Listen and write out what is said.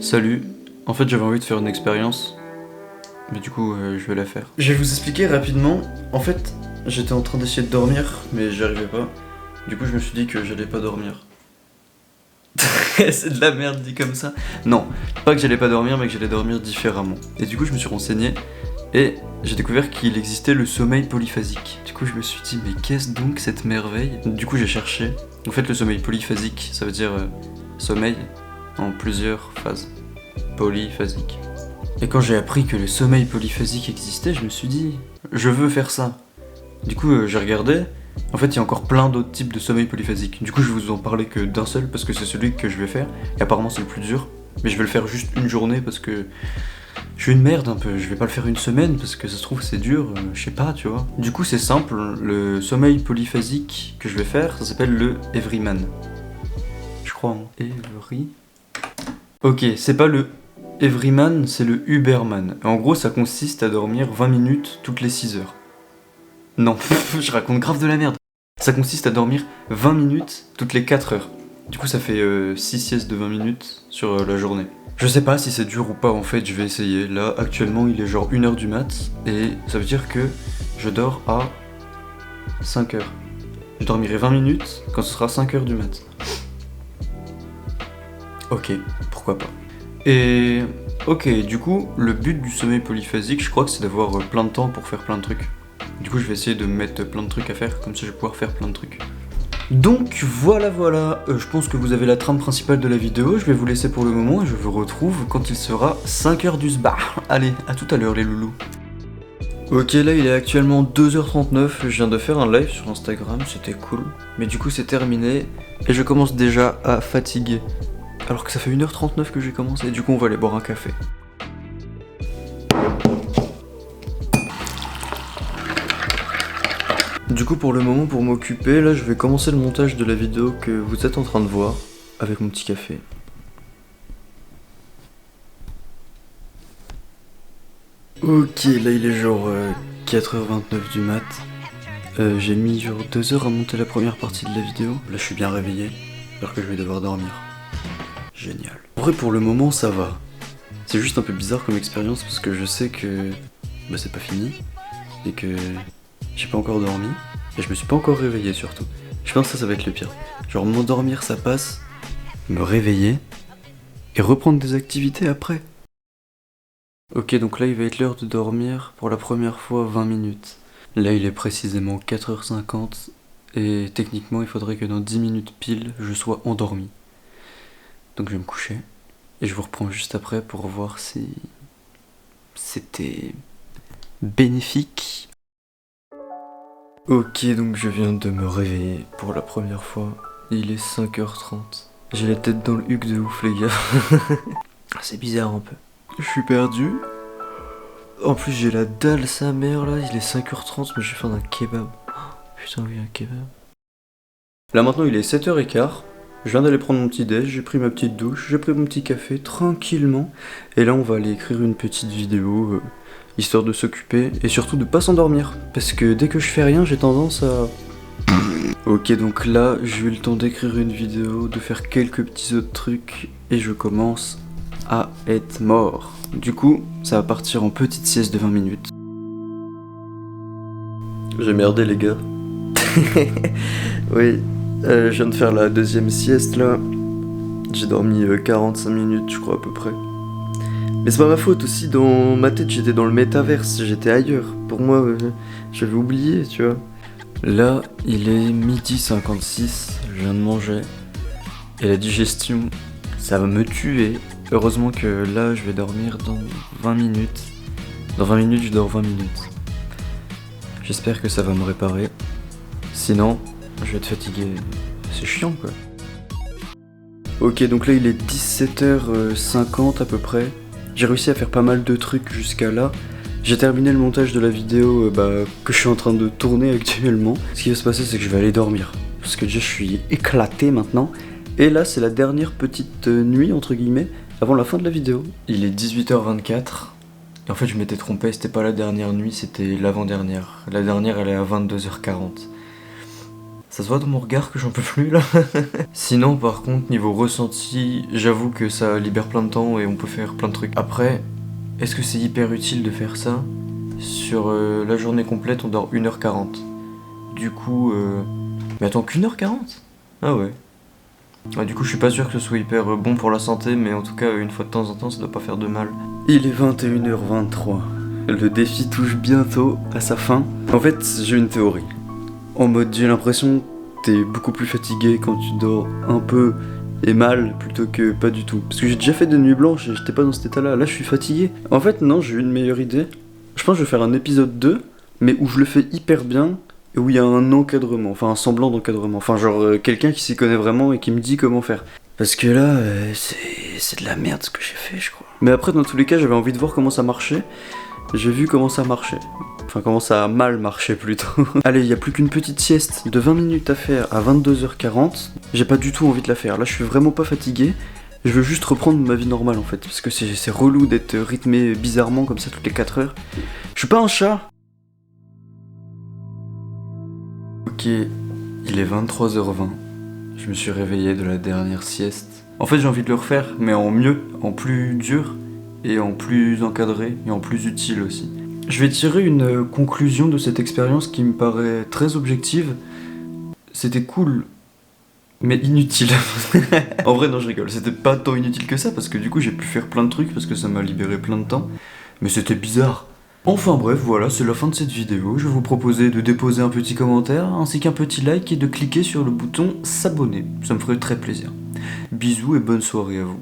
Salut, en fait j'avais envie de faire une expérience, mais du coup je vais la faire. Je vais vous expliquer rapidement, en fait j'étais en train d'essayer de dormir, mais j'y arrivais pas. Du coup je me suis dit que j'allais pas dormir. C'est de la merde dit comme ça. Non, pas que j'allais pas dormir, mais que j'allais dormir différemment. Et du coup je me suis renseigné, et j'ai découvert qu'il existait le sommeil polyphasique. Du coup je me suis dit mais qu'est-ce donc cette merveille? Du coup j'ai cherché. En fait le sommeil polyphasique, ça veut dire sommeil en plusieurs phases. Polyphasique. Et quand j'ai appris que le sommeil polyphasique existait, je me suis dit, je veux faire ça. Du coup, j'ai regardé. En fait, il y a encore plein d'autres types de sommeil polyphasique. Du coup, je vais vous en parler que d'un seul parce que c'est celui que je vais faire. Et apparemment, c'est le plus dur. Mais je vais le faire juste une journée parce que je suis une merde un peu. Je vais pas le faire une semaine parce que ça se trouve c'est dur. Je sais pas, tu vois. Du coup, c'est simple. Le sommeil polyphasique que je vais faire, ça s'appelle le Everyman. Je crois en Every. Ok, c'est pas le Everyman, c'est le Uberman. En gros, ça consiste à dormir 20 minutes toutes les 6 heures. Non, je raconte grave de la merde. Ça consiste à dormir 20 minutes toutes les 4 heures. Du coup, ça fait 6 siestes de 20 minutes sur la journée. Je sais pas si c'est dur ou pas, en fait, je vais essayer. Là, actuellement, il est genre 1h du mat, et ça veut dire que je dors à 5 heures. Je dormirai 20 minutes quand ce sera 5 heures du mat. Ok, pourquoi pas. Et ok, du coup, le but du sommeil polyphasique, je crois que c'est d'avoir plein de temps pour faire plein de trucs. Du coup, je vais essayer de mettre plein de trucs à faire, comme ça je vais pouvoir faire plein de trucs. Donc voilà, je pense que vous avez la trame principale de la vidéo, je vais vous laisser pour le moment et je vous retrouve quand il sera 5h du sbar. Allez, à tout à l'heure les loulous. Ok, là il est actuellement 2h39, je viens de faire un live sur Instagram, c'était cool. Mais du coup c'est terminé, et je commence déjà à fatiguer. Alors que ça fait 1h39 que j'ai commencé, du coup on va aller boire un café. Du coup pour le moment, pour m'occuper, là je vais commencer le montage de la vidéo que vous êtes en train de voir, avec mon petit café. Ok, là il est genre 4h29 du mat. J'ai mis genre 2 heures à monter la première partie de la vidéo. Là je suis bien réveillé, alors que je vais devoir dormir. Génial. En vrai pour le moment ça va. C'est juste un peu bizarre comme expérience parce que je sais que bah, c'est pas fini et que j'ai pas encore dormi et je me suis pas encore réveillé surtout. Je pense que ça va être le pire. Genre m'endormir ça passe, me réveiller et reprendre des activités après. Ok, donc là il va être l'heure de dormir pour la première fois 20 minutes. Là il est précisément 4h50 et techniquement il faudrait que dans 10 minutes pile je sois endormi. Donc je vais me coucher et je vous reprends juste après pour voir si c'était bénéfique. Ok, donc je viens de me réveiller pour la première fois. Il est 5h30. J'ai la tête dans le huc de ouf les gars. C'est bizarre un peu. Je suis perdu. En plus j'ai la dalle sa mère là, il est 5h30 mais j'ai faim d'un kebab. Putain oui un kebab. Là maintenant il est 7h15. Je viens d'aller prendre mon petit déj, j'ai pris ma petite douche, j'ai pris mon petit café tranquillement. Et là on va aller écrire une petite vidéo, histoire de s'occuper et surtout de pas s'endormir. Parce que dès que je fais rien j'ai tendance à... Ok donc là j'ai eu le temps d'écrire une vidéo, de faire quelques petits autres trucs et je commence à être mort. Du coup ça va partir en petite sieste de 20 minutes. J'ai merdé les gars. Oui. Je viens de faire la deuxième sieste là. J'ai dormi 45 minutes je crois à peu près. Mais c'est pas ma faute aussi, dans ma tête j'étais dans le métaverse, j'étais ailleurs. Pour moi j'avais oublié tu vois. Là il est 12h56, je viens de manger. Et la digestion ça va me tuer. Heureusement que là je vais dormir dans 20 minutes. Dans 20 minutes je dors 20 minutes. J'espère que ça va me réparer. Sinon je vais être fatigué, c'est chiant quoi. Ok donc là il est 17h50 à peu près. J'ai réussi à faire pas mal de trucs jusqu'à là. J'ai terminé le montage de la vidéo que je suis en train de tourner actuellement. Ce qui va se passer c'est que je vais aller dormir. Parce que déjà je suis éclaté maintenant. Et là c'est la dernière petite nuit entre guillemets avant la fin de la vidéo. Il est 18h24. Et en fait je m'étais trompé, c'était pas la dernière nuit, c'était l'avant-dernière. La dernière elle est à 22h40. Ça se voit dans mon regard que j'en peux plus là. Sinon par contre niveau ressenti, j'avoue que ça libère plein de temps et on peut faire plein de trucs. Après, est-ce que c'est hyper utile de faire ça? Sur la journée complète on dort 1h40. Du coup Mais attends, qu'1h40? Ah ouais. Du coup je suis pas sûr que ce soit hyper bon pour la santé, mais en tout cas une fois de temps en temps ça doit pas faire de mal. Il est 21h23. Le défi touche bientôt à sa fin. En fait j'ai une théorie. En mode j'ai l'impression que t'es beaucoup plus fatigué quand tu dors un peu et mal plutôt que pas du tout. Parce que j'ai déjà fait des nuits blanches et j'étais pas dans cet état là. Là je suis fatigué. En fait non, j'ai eu une meilleure idée. Je pense que je vais faire un épisode 2, mais où je le fais hyper bien et où il y a un encadrement, enfin un semblant d'encadrement. Enfin genre quelqu'un qui s'y connaît vraiment et qui me dit comment faire. Parce que là c'est de la merde ce que j'ai fait je crois. Mais après dans tous les cas j'avais envie de voir comment ça marchait. J'ai vu comment ça marchait. Enfin, comment ça a mal marché plutôt. Allez, il y a plus qu'une petite sieste de 20 minutes à faire à 22h40. J'ai pas du tout envie de la faire. Là, je suis vraiment pas fatigué. Je veux juste reprendre ma vie normale en fait. Parce que c'est relou d'être rythmé bizarrement comme ça toutes les 4 heures. Je suis pas un chat. Ok, il est 23h20. Je me suis réveillé de la dernière sieste. En fait, j'ai envie de le refaire, mais en mieux, en plus dur. Et en plus encadré, et en plus utile aussi. Je vais tirer une conclusion de cette expérience qui me paraît très objective. C'était cool, mais inutile. En vrai, non, je rigole. C'était pas tant inutile que ça, parce que du coup, j'ai pu faire plein de trucs, parce que ça m'a libéré plein de temps. Mais c'était bizarre. Enfin bref, voilà, c'est la fin de cette vidéo. Je vais vous proposer de déposer un petit commentaire, ainsi qu'un petit like, et de cliquer sur le bouton s'abonner. Ça me ferait très plaisir. Bisous et bonne soirée à vous.